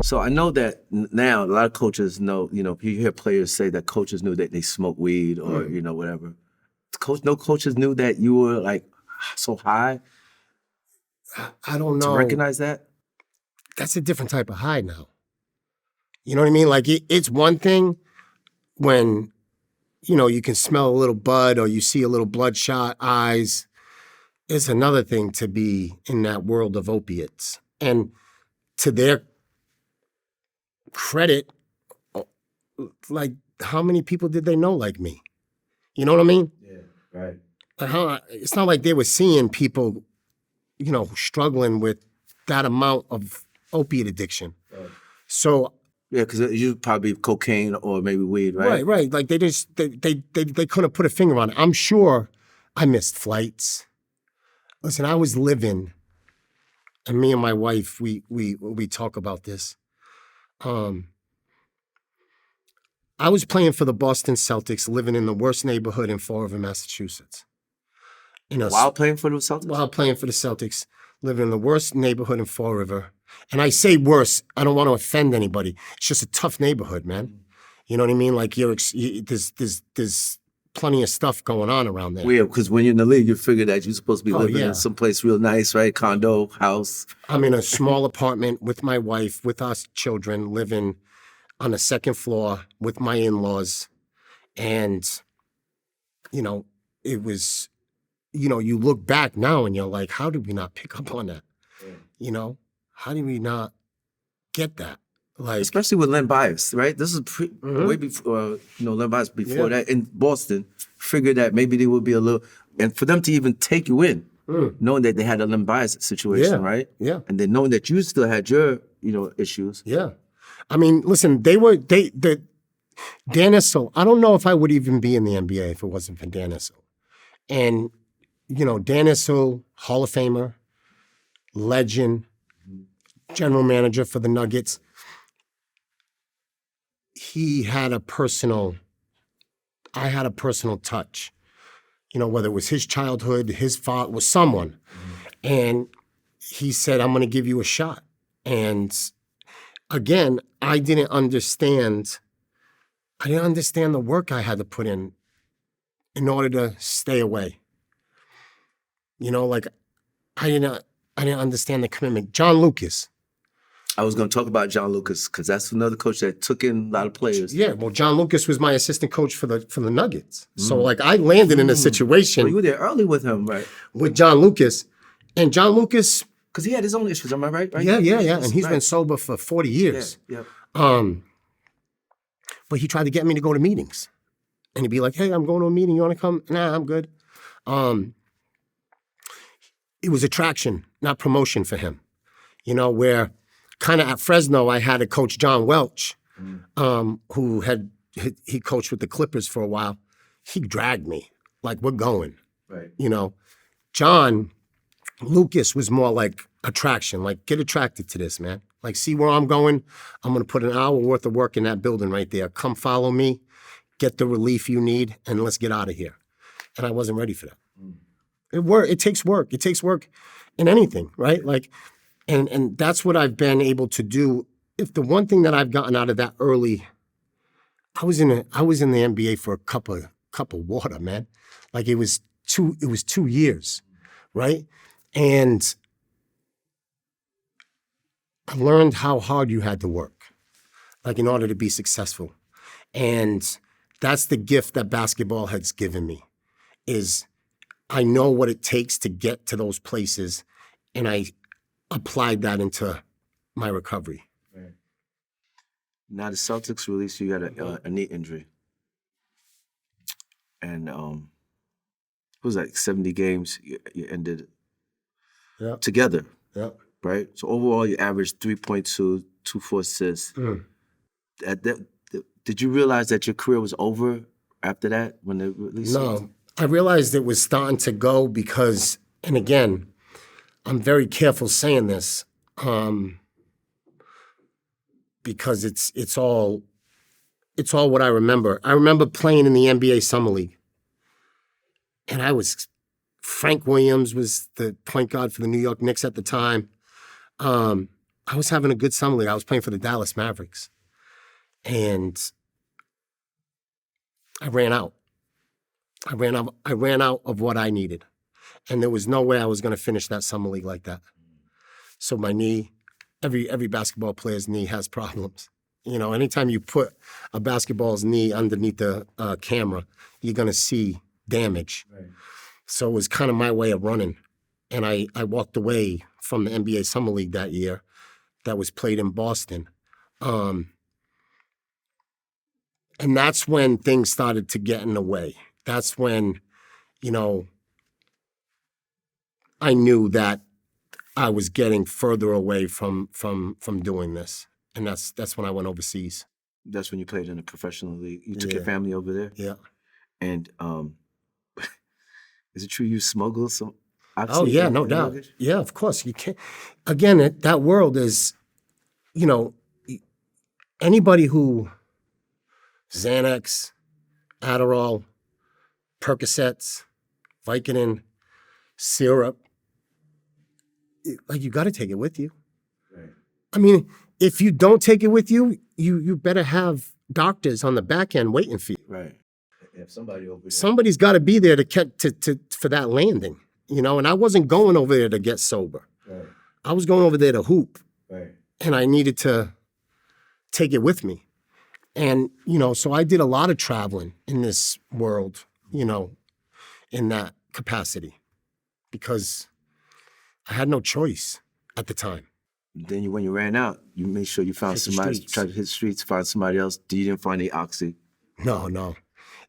So I know that now a lot of coaches know, you hear players say that coaches knew that they smoked weed or, whatever. No coaches knew that you were like so high I don't to know. recognize that? That's a different type of high now. You know what I mean? Like it's one thing when, you can smell a little bud or you see a little bloodshot eyes. It's another thing to be in that world of opiates. And to their credit, like how many people did they know like me? You know what I mean? Yeah, right. It's not like they were seeing people, struggling with that amount of opiate addiction. Right. So yeah, because you probably cocaine or maybe weed, right? Right. Like they couldn't put a finger on it. I'm sure I missed flights. Listen, I was living, and me and my wife, we talk about this. I was playing for the Boston Celtics, living in the worst neighborhood in Fall River, Massachusetts. While playing for the Celtics? While playing for the Celtics, living in the worst neighborhood in Fall River. And I say worse, I don't want to offend anybody. It's just a tough neighborhood, man. You know what I mean? Like there's plenty of stuff going on around there. Yeah, because when you're in the league, you figure that you're supposed to be living in someplace real nice, right? Condo, house. I'm in a small apartment with my wife, with our children, living on the second floor with my in-laws. And, it was, you look back now and you're like, how did we not pick up on that? Yeah. How did we not get that? Like, especially with Len Bias, right? This is way before, Len Bias before that in Boston, figured that maybe they would be a little, and for them to even take you in, knowing that they had a Len Bias situation, right? Yeah. And then knowing that you still had your, issues. Yeah. I mean, listen, Dan Issel, I don't know if I would even be in the NBA if it wasn't for Dan Issel. And, Dan Issel, Hall of Famer, legend, general manager for the Nuggets. I had a personal touch, whether it was his childhood, his father, was someone. And he said, I'm going to give you a shot. And again, I didn't understand the work I had to put in order to stay away. Like I didn't understand the commitment. John Lucas. I was going to talk about John Lucas because that's another coach that took in a lot of players. Yeah, well, John Lucas was my assistant coach for the Nuggets. So, like, I landed in a situation. Well, you were there early with him, right? With John Lucas. And John Lucas... Because he had his own issues, am I right? Yeah. And he's been sober for 40 years. Yeah. But he tried to get me to go to meetings. And he'd be like, hey, I'm going to a meeting. You want to come? Nah, I'm good. It was attraction, not promotion for him. Where... kind of at Fresno, I had a coach, John Welch, who he coached with the Clippers for a while. He dragged me, like, we're going. Right. John Lucas was more like attraction, like, get attracted to this, man. Like, see where I'm going? I'm going to put an hour worth of work in that building right there. Come follow me, get the relief you need, and let's get out of here. And I wasn't ready for that. It takes work. It takes work in anything, right? Like, And that's what I've been able to do. If the one thing that I've gotten out of that early, I was in the NBA for a cup of water, man. Like it was 2 years, right? And I learned how hard you had to work, like in order to be successful. And that's the gift that basketball has given me, is I know what it takes to get to those places, and I applied that into my recovery. Right. Now the Celtics released you got a knee injury, and it was like 70 games you ended together. Yeah. Right. So overall, you averaged 3.2, 2.4 assists. Did you realize that your career was over after that when they released? No, I realized it was starting to go because, and again, I'm very careful saying this because it's all what I remember. I remember playing in the NBA Summer League, and Frank Williams was the point guard for the New York Knicks at the time. I was having a good summer league. I was playing for the Dallas Mavericks. And I ran out. I ran out of what I needed. And there was no way I was going to finish that summer league like that. So my knee, every basketball player's knee has problems. You know, anytime you put a basketball's knee underneath the camera, you're going to see damage. Right. So it was kind of my way of running. And I walked away from the NBA Summer League that year that was played in Boston. And that's when things started to get in the way. That's when, you know, I knew that I was getting further away from doing this. And that's when I went overseas. That's when you played in a professional league. You took your family over there? Yeah. And is it true you smuggle some? Oh, yeah, no doubt. Luggage? Yeah, of course. You can't. Again, that world is, you know, anybody who Xanax, Adderall, Percocets, Vicodin, syrup, like you got to take it with you. Right. I mean, if you don't take it with you, you better have doctors on the back end waiting for you. Right. If somebody over there. Somebody's got to be there to for that landing, you know. And I wasn't going over there to get sober. Right. I was going over there to hoop. Right. And I needed to take it with me. And, you know, so I did a lot of traveling in this world, you know, in that capacity because I had no choice at the time. Then when you ran out, you made sure you found somebody, tried to hit the streets, find somebody else. You didn't find the oxy? No.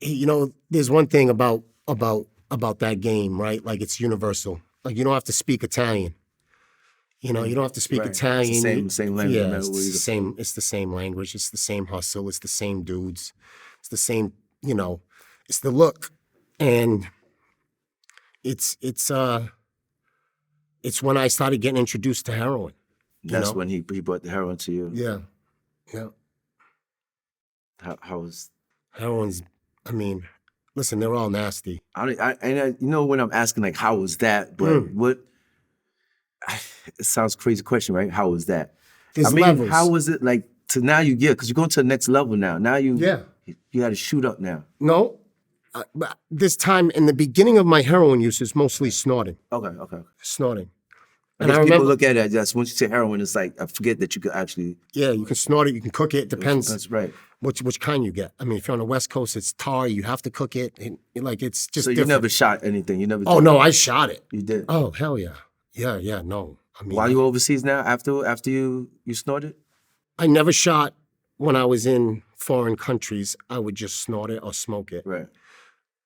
You know, there's one thing about that game, right? Like it's universal. Like you don't have to speak Italian. You know, you don't have to speak Italian. It's the same language. Yeah, it's the same language. It's the same hustle. It's the same dudes. It's the same, you know, it's the look. And it's when I started getting introduced to heroin. That's when he brought the heroin to you. Yeah. How was heroin's? I mean, listen, they're all nasty. You know when I'm asking like how was that, but what? It sounds crazy question, right? How was that? There's levels. How was it like to now you get, because you're going to the next level now. Now you got to shoot up now. No. This time in the beginning of my heroin use is mostly snorting. Okay. Snorting. And I remember, people look at it as once you say heroin, it's like, I forget that you could actually. Yeah, you can snort it, you can cook it. It depends. That's right. Which kind you get. I mean, if you're on the West Coast, it's tar. You have to cook it. And, like, it's just So you never shot anything? You never? Oh, no, I shot it. You did? Oh, hell yeah. Yeah, no. I mean, while you were overseas now, after you snorted? I never shot when I was in foreign countries. I would just snort it or smoke it. Right.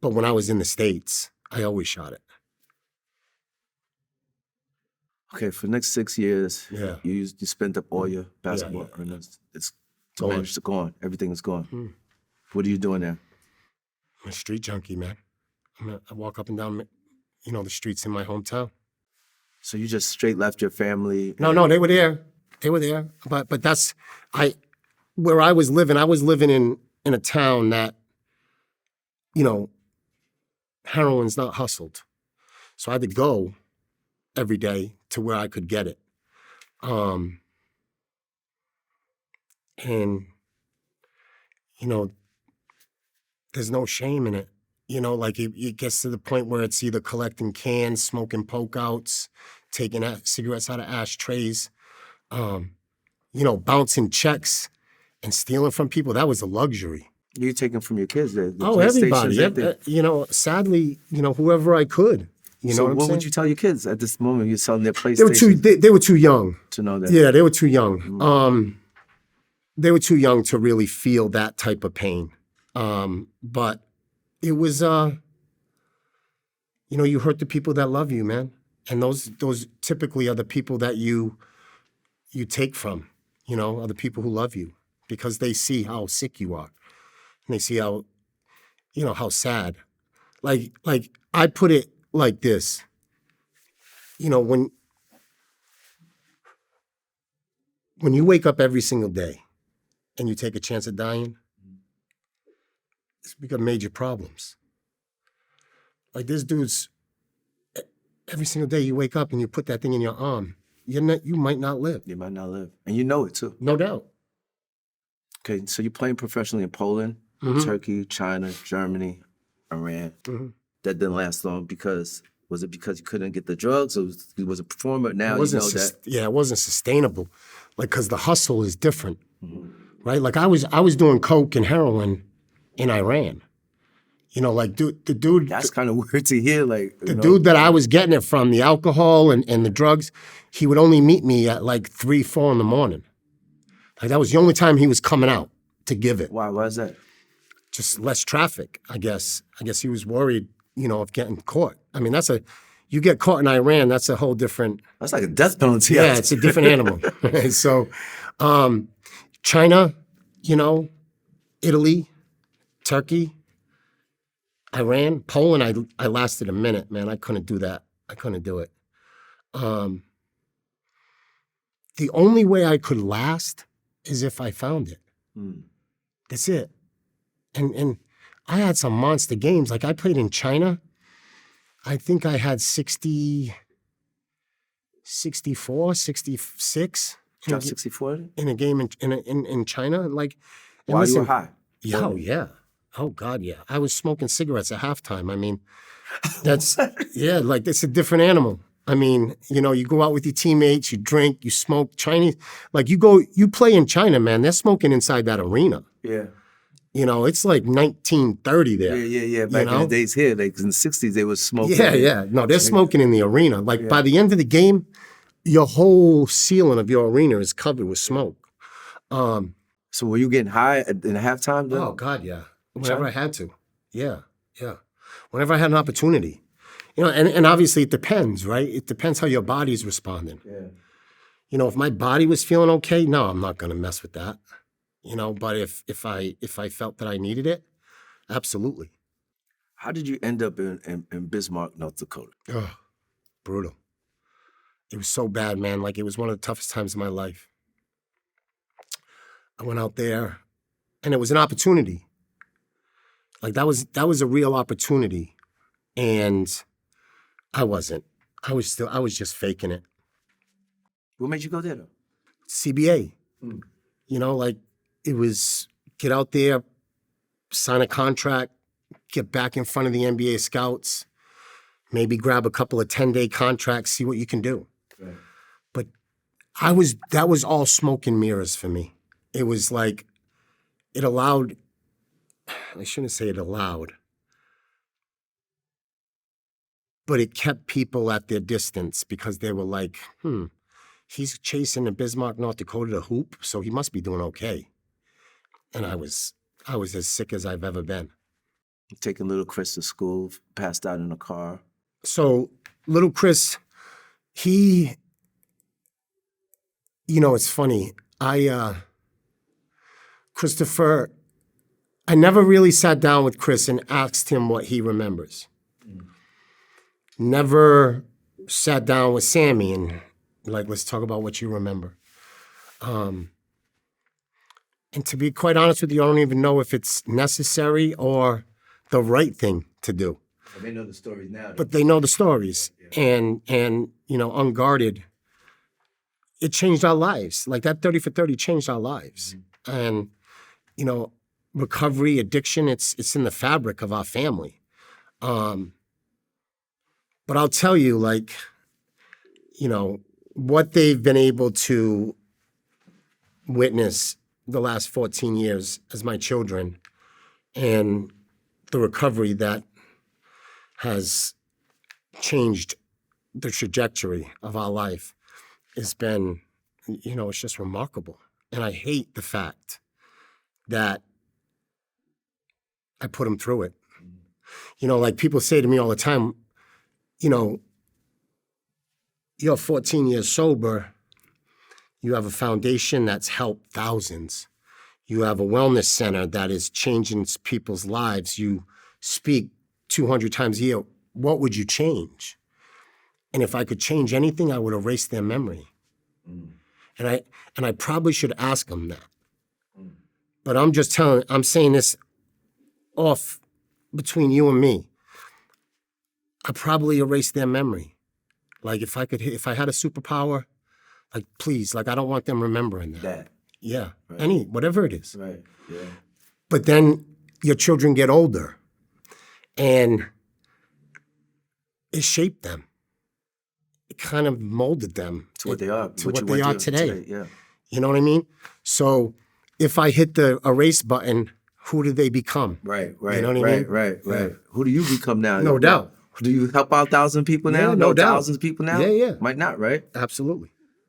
But when I was in the States, I always shot it. Okay, for the next 6 years, yeah, you spent up all your basketball earnings. It's managed to gone. Everything is gone. What are you doing now? I'm a street junkie, man. I walk up and down, you know, the streets in my hometown. So you just straight left your family? No, they were there. They were there. But that's where I was living. I was living in a town that, you know, heroin's not hustled. So I had to go every day to where I could get it. And, you know, there's no shame in it. You know, like it gets to the point where it's either collecting cans, smoking poke outs, taking cigarettes out of ashtrays, you know, bouncing checks and stealing from people. That was a luxury. You're taking from your kids. Everybody. You know, sadly, you know, whoever I could. You know what would you tell your kids at this moment? You're selling their PlayStation. They were too young to know that. Yeah, they were too young. They were too young to really feel that type of pain. But it was, you know, you hurt the people that love you, man, and those typically are the people that you take from. You know, are the people who love you because they see how sick you are, and they see how, you know, how sad. Like I put it like this, you know, when you wake up every single day and you take a chance at dying, it's become major problems. Like this dude's, every single day you wake up and you put that thing in your arm you might not live. You might not live. And you know it too. No doubt. Okay, so you're playing professionally in Poland, Turkey, China, Germany, Iran. That didn't last long was it because you couldn't get the drugs, or you was a performer? Now you know that. Yeah, it wasn't sustainable. Like, because the hustle is different, right? Like I was doing coke and heroin in Iran. You know, like the dude. That's kind of weird to hear. Like The dude that I was getting it from, the alcohol and the drugs, he would only meet me at like 3, 4 in the morning. Like that was the only time he was coming out to give it. Why is that? Just less traffic, I guess. I guess he was worried, of getting caught. I mean, you get caught in Iran, that's a whole different. That's like a death penalty. Yeah, it's a different animal. So, China, Italy, Turkey, Iran, Poland, I lasted a minute, man. I couldn't do that. I couldn't do it. The only way I could last is if I found it. That's it. And I had some monster games. Like I played in China. I think I had 60, 64, 66. Drop 64? In a game in China. Like, and While you were high? Yeah, oh, yeah. Oh, God, yeah. I was smoking cigarettes at halftime. I mean, that's, yeah, like it's a different animal. I mean, you go out with your teammates, you drink, you smoke. Chinese, like you play in China, man, they're smoking inside that arena. Yeah. It's like 1930 there. Yeah. Back in the days here, like in the 60s, they was smoking. Yeah. No, they're smoking in the arena. Like by the end of the game, your whole ceiling of your arena is covered with smoke. So were you getting high in halftime? Though? Oh, God, yeah. Whenever I had to. Yeah. Whenever I had an opportunity. And obviously it depends, right? It depends how your body's responding. Yeah. If my body was feeling okay, no, I'm not going to mess with that. But if I felt that I needed it, absolutely. How did you end up in Bismarck, North Dakota? Oh, brutal. It was so bad, man. Like it was one of the toughest times of my life. I went out there and it was an opportunity. Like that was a real opportunity. And I wasn't. I was just faking it. What made you go there though? CBA. Like it was get out there, sign a contract, get back in front of the NBA scouts, maybe grab a couple of 10-day contracts, see what you can do. Right. But that was all smoke and mirrors for me. It was like, it allowed, I shouldn't say it allowed, but it kept people at their distance because they were like, he's chasing a Bismarck, North Dakota to hoop, so he must be doing okay. And I was as sick as I've ever been. Taking little Chris to school, passed out in a car. So little Chris, he, it's funny. Christopher, I never really sat down with Chris and asked him what he remembers. Never sat down with Sammy and like, let's talk about what you remember. And to be quite honest with you, I don't even know if it's necessary or the right thing to do. Well, they know the stories now. But they know the stories. Yeah. And unguarded, it changed our lives. Like that 30 for 30 changed our lives. And, recovery, addiction, it's in the fabric of our family. But I'll tell you, like, what they've been able to witness the last 14 years as my children and the recovery that has changed the trajectory of our life has been, it's just remarkable. And I hate the fact that I put them through it. Like people say to me all the time, you're 14 years sober. You have a foundation that's helped thousands. You have a wellness center that is changing people's lives. You speak 200 times a year. What would you change? And if I could change anything, I would erase their memory. And I probably should ask them that. But I'm saying this off between you and me. I probably erase their memory. Like if I had a superpower, Like, please, like, I don't want them remembering that. That. Yeah, whatever it is. Right. Yeah. But then your children get older, and it shaped them. It kind of molded them To what they are. to what they are today. Yeah. You know what I mean? So if I hit the erase button, who do they become? Right. You know what I mean? Right. Who do you become now? No doubt. Do you help out 1,000 people now? Yeah, no doubt. Thousands of people now? Yeah. Might not, right? Absolutely.